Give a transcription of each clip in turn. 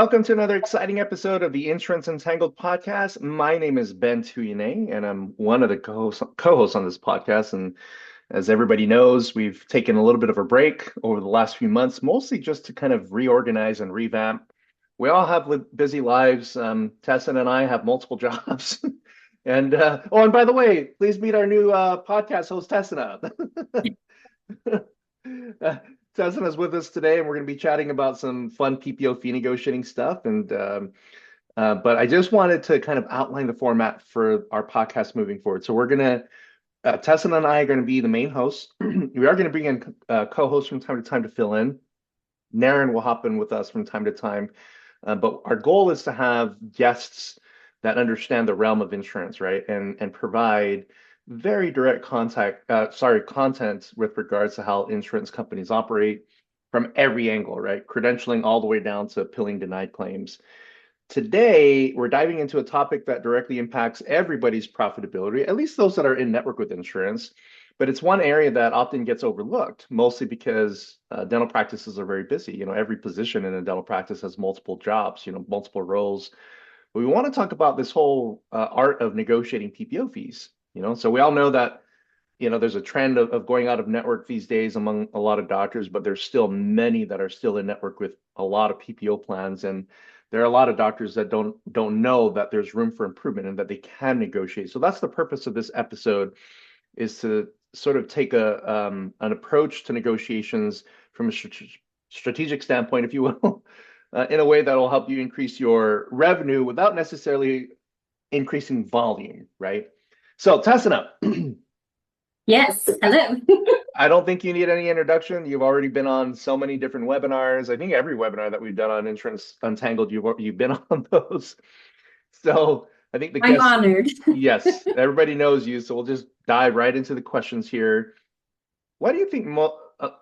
Welcome to another exciting episode of the Insurance Untangled podcast. My name is Ben Tuinei, and I'm one of the co-hosts on this podcast. And as everybody knows, we've taken a little bit of a break over the last few months, mostly just to kind of reorganize and revamp. We all have busy lives. Tessa and I have multiple jobs. And by the way, please meet our new podcast host, Tessina. Tessina is with us today, and we're going to be chatting about some fun PPO fee negotiating stuff. But I just wanted to kind of outline the format for our podcast moving forward. So we're going to Tessina and I are going to be the main hosts. We are going to bring in co-hosts from time to time to fill in. Naren will hop in with us from time to time. But our goal is to have guests that understand the realm of insurance, right? And provide very direct content with regards to how insurance companies operate from every angle, right? Credentialing all the way down to appealing denied claims. Today, we're diving into a topic that directly impacts everybody's profitability, at least those that are in network with insurance. But it's one area that often gets overlooked, mostly because dental practices are very busy. Every position in a dental practice has multiple jobs, multiple roles. But we want to talk about this whole art of negotiating PPO fees. So we all know that there's a trend of going out of network these days among a lot of doctors, but there's still many that are still in network with a lot of PPO plans. And there are a lot of doctors that don't know that there's room for improvement and that they can negotiate. So that's the purpose of this episode, is to sort of take an approach to negotiations from a strategic standpoint, if you will, in a way that will help you increase your revenue without necessarily increasing volume, right? So, Tessina, Yes, hello. I don't think you need any introduction. You've already been on so many different webinars. I think every webinar that we've done on Insurance Untangled, you've been on those. So I think the I'm guests, honored. yes, everybody knows you. So we'll just dive right into the questions here. Why do you think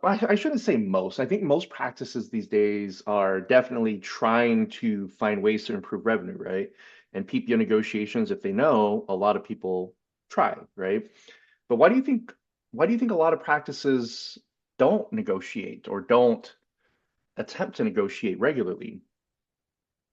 I shouldn't say most. I think most practices these days are definitely trying to find ways to improve revenue, right? And PPO negotiations, if they know, a lot of people try, right? But why do you think a lot of practices don't negotiate or don't attempt to negotiate regularly?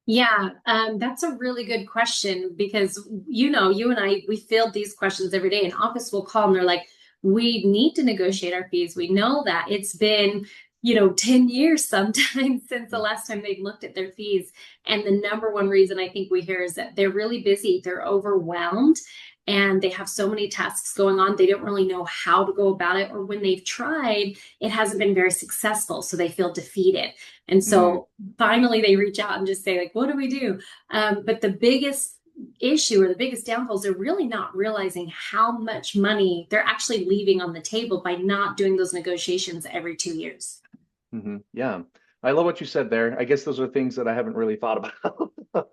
Yeah, that's a really good question because you and I, we field these questions every day. An office will call and they're like, we need to negotiate our fees. We know that it's been, 10 years sometimes since the last time they've looked at their fees. And the number one reason I think we hear is that they're really busy, they're overwhelmed, and they have so many tasks going on. They don't really know how to go about it, or when they've tried, it hasn't been very successful. So they feel defeated. And Mm, so finally they reach out and just say, like, what do we do? But the biggest issue or the biggest downfall is they're really not realizing how much money they're actually leaving on the table by not doing those negotiations every 2 years. yeah. I love what you said there. I guess those are things that I haven't really thought about.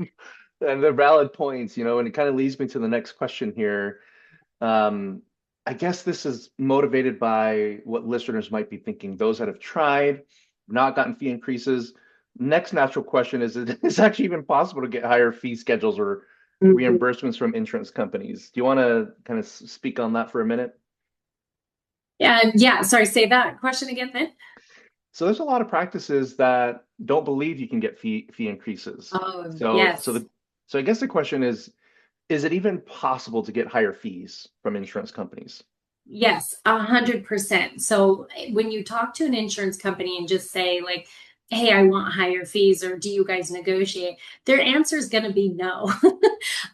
And they're valid points, and it kind of leads me to the next question here. Um, I guess this is motivated by what listeners might be thinking. Those that have tried, not gotten fee increases. Next natural question is: Is it actually even possible to get higher fee schedules or Mhm. reimbursements from insurance companies? Do you want to kind of speak on that for a minute? Yeah. Sorry, say that question again then. So there's a lot of practices that don't believe you can get fee increases. Oh, So so yes. the so I guess the question is it even possible to get higher fees from insurance companies? Yes, 100%. So when you talk to an insurance company and just say, like, hey, I want higher fees, or do you guys negotiate? Their answer is going to be no.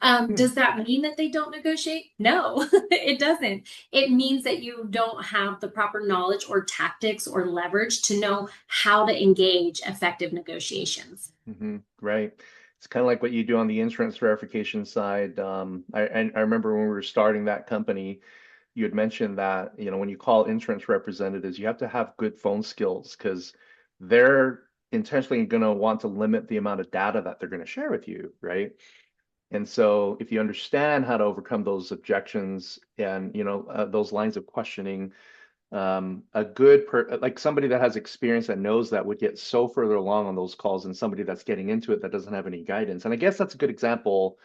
Hmm. Does that mean that they don't negotiate? No, it doesn't. It means that you don't have the proper knowledge or tactics or leverage to know how to engage effective negotiations. Right. It's kind of like what you do on the insurance verification side. I remember when we were starting that company, you had mentioned that, when you call insurance representatives, you have to have good phone skills because they're intentionally going to want to limit the amount of data that they're going to share with you, right? And so if you understand how to overcome those objections and, those lines of questioning, like somebody that has experience that knows that would get so further along on those calls than somebody that's getting into it that doesn't have any guidance. And I guess that's a good example.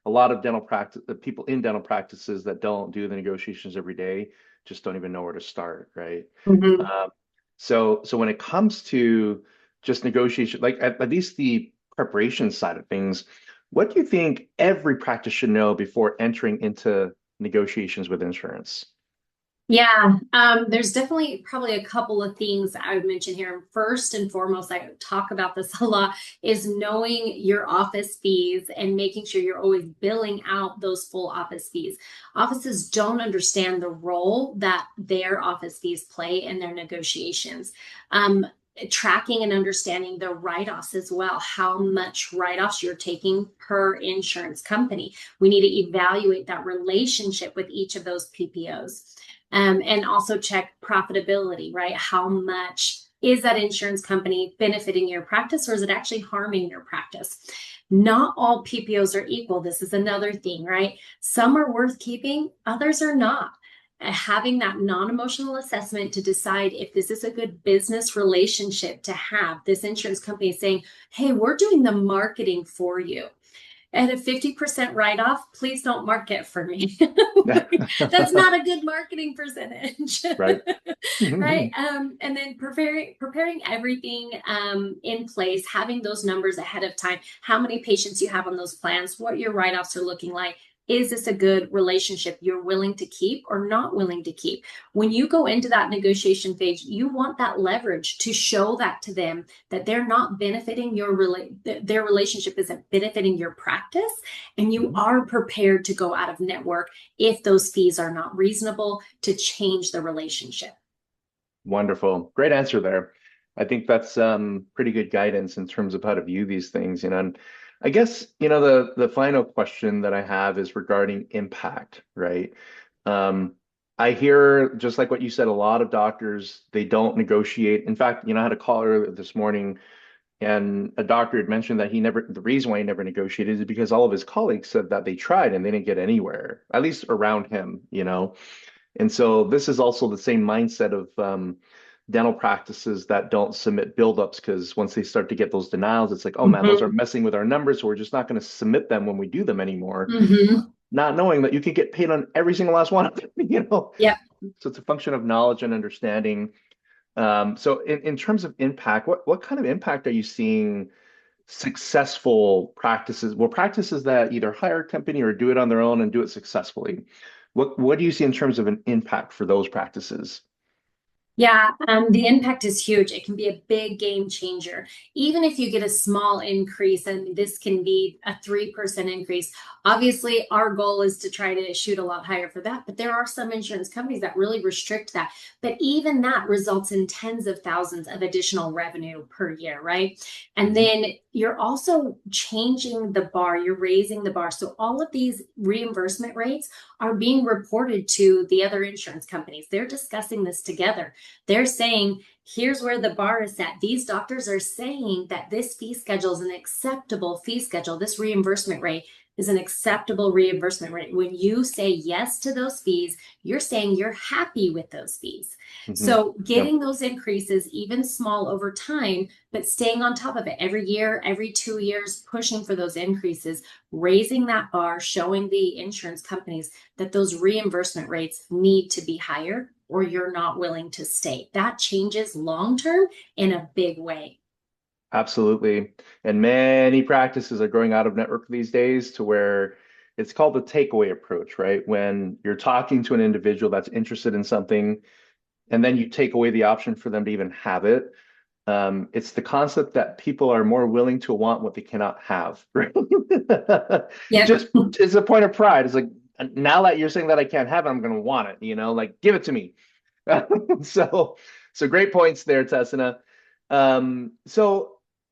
A lot of dental practice, the people in dental practices that don't do the negotiations every day just don't even know where to start, right? Mhm. Um, so when it comes to just negotiation, like at least the preparation side of things, what do you think every practice should know before entering into negotiations with insurance? Yeah, there's definitely probably a couple of things I would mention here. First and foremost, I talk about this a lot, is knowing your office fees and making sure you're always billing out those full office fees. Offices don't understand the role that their office fees play in their negotiations. Tracking and understanding the write-offs as well, how much write-offs you're taking per insurance company. We need to evaluate that relationship with each of those PPOs. And also check profitability, right? How much is that insurance company benefiting your practice, or is it actually harming your practice? Not all PPOs are equal. This is another thing, right? Some are worth keeping, others are not. Having that non-emotional assessment to decide if this is a good business relationship to have. This insurance company is saying, hey, we're doing the marketing for you. At a 50% write-off, please don't market for me. That's not a good marketing percentage. Right. Right. And then preparing everything in place, having those numbers ahead of time, how many patients you have on those plans, what your write-offs are looking like. Is this a good relationship you're willing to keep or not willing to keep? When you go into that negotiation phase, you want that leverage to show that to them, that they're not benefiting their relationship isn't benefiting your practice, and you are prepared to go out of network if those fees are not reasonable, to change the relationship. Wonderful. Great answer there. I think that's pretty good guidance in terms of how to view these things, and I guess, the final question that I have is regarding impact, right? I hear, just like what you said, a lot of doctors, they don't negotiate. In fact, I had a call earlier this morning, and a doctor had mentioned that the reason why he never negotiated is because all of his colleagues said that they tried and they didn't get anywhere, at least around him. And so this is also the same mindset of dental practices that don't submit buildups, because once they start to get those denials, it's like, oh man, those are messing with our numbers, so we're just not going to submit them when we do them anymore, not knowing that you could get paid on every single last one of them. Yeah. So it's a function of knowledge and understanding. So in terms of impact, what kind of impact are you seeing successful practices, well, practices that either hire a company or do it on their own and do it successfully? What do you see in terms of an impact for those practices? Yeah, the impact is huge. It can be a big game changer. Even if you get a small increase, and this can be a 3% increase. Obviously, our goal is to try to shoot a lot higher for that, but there are some insurance companies that really restrict that. But even that results in tens of thousands of additional revenue per year, right? And then you're also changing the bar, you're raising the bar. So all of these reimbursement rates are being reported to the other insurance companies. They're discussing this together. They're saying, here's where the bar is set. These doctors are saying that this fee schedule is an acceptable fee schedule. This reimbursement rate is an acceptable reimbursement rate. When you say yes to those fees, you're saying you're happy with those fees. So getting those increases, even small over time, but staying on top of it every year, every 2 years, pushing for those increases, raising that bar, showing the insurance companies that those reimbursement rates need to be higher, or you're not willing to stay. That changes long term in a big way. Absolutely. And many practices are going out of network these days, to where it's called the takeaway approach, right? When you're talking to an individual that's interested in something, and then you take away the option for them to even have it. It's the concept that people are more willing to want what they cannot have, right? Yeah. Just it's a point of pride. It's like, now that you're saying that I can't have it, I'm going to want it, like, give it to me. So, so great points there, Tessina. So,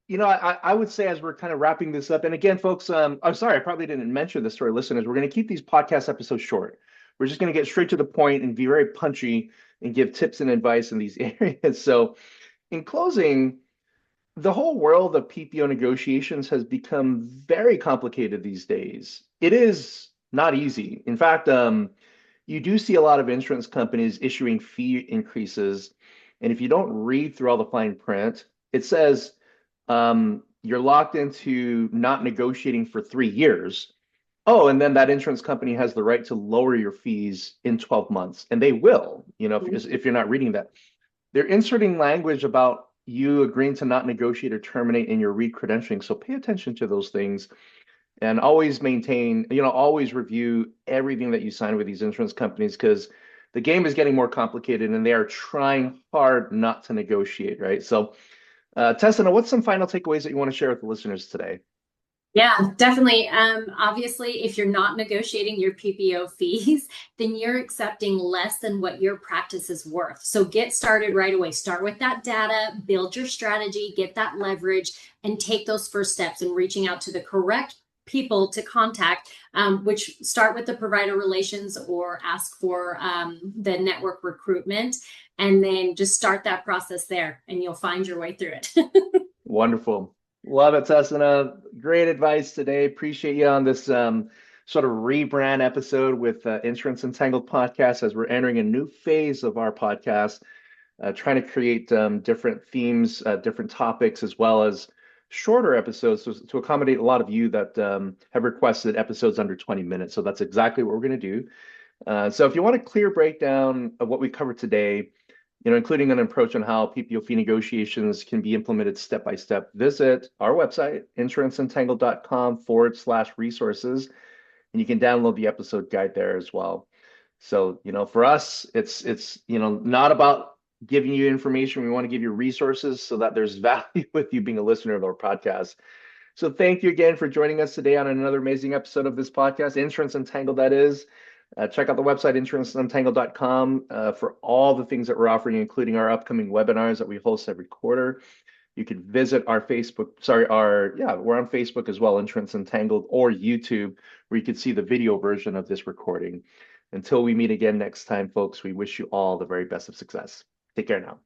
I would say, as we're kind of wrapping this up, and again, folks, I'm sorry, I probably didn't mention this to our listeners. We're going to keep these podcast episodes short. We're just going to get straight to the point and be very punchy and give tips and advice in these areas. So, in closing, the whole world of PPO negotiations has become very complicated these days. It is not easy. In fact, you do see a lot of insurance companies issuing fee increases. And if you don't read through all the fine print, it says you're locked into not negotiating for 3 years. Oh, and then that insurance company has the right to lower your fees in 12 months. And they will, if you're not reading that. They're inserting language about you agreeing to not negotiate or terminate in your re-credentialing. So pay attention to those things and always maintain, always review everything that you sign with these insurance companies because the game is getting more complicated and they are trying hard not to negotiate, right? So, Tessina, what's some final takeaways that you want to share with the listeners today? Yeah, definitely. Obviously, if you're not negotiating your PPO fees, then you're accepting less than what your practice is worth. So get started right away. Start with that data, build your strategy, get that leverage, and take those first steps in reaching out to the correct people to contact, which start with the provider relations or ask for the network recruitment, and then just start that process there, and you'll find your way through it. Wonderful. Love it, Tessina. Great advice today. Appreciate you on this sort of rebrand episode with Insurance Untangled podcast as we're entering a new phase of our podcast, trying to create different themes, different topics, as well as shorter episodes to accommodate a lot of you that have requested episodes under 20 minutes. So that's exactly what we're going to do. So if you want a clear breakdown of what we covered today, including an approach on how PPO fee negotiations can be implemented step by step, visit our website, insuranceuntangledcom/resources, and you can download the episode guide there as well. So, for us, it's not about giving you information. We want to give you resources so that there's value with you being a listener of our podcast. So thank you again for joining us today on another amazing episode of this podcast, Insurance Untangled, that is. Check out the website, insuranceuntangledcom, for all the things that we're offering, including our upcoming webinars that we host every quarter. You can visit our we're on Facebook as well, Insurance Untangled, or YouTube, where you can see the video version of this recording. Until we meet again next time, folks, we wish you all the very best of success. Take care now.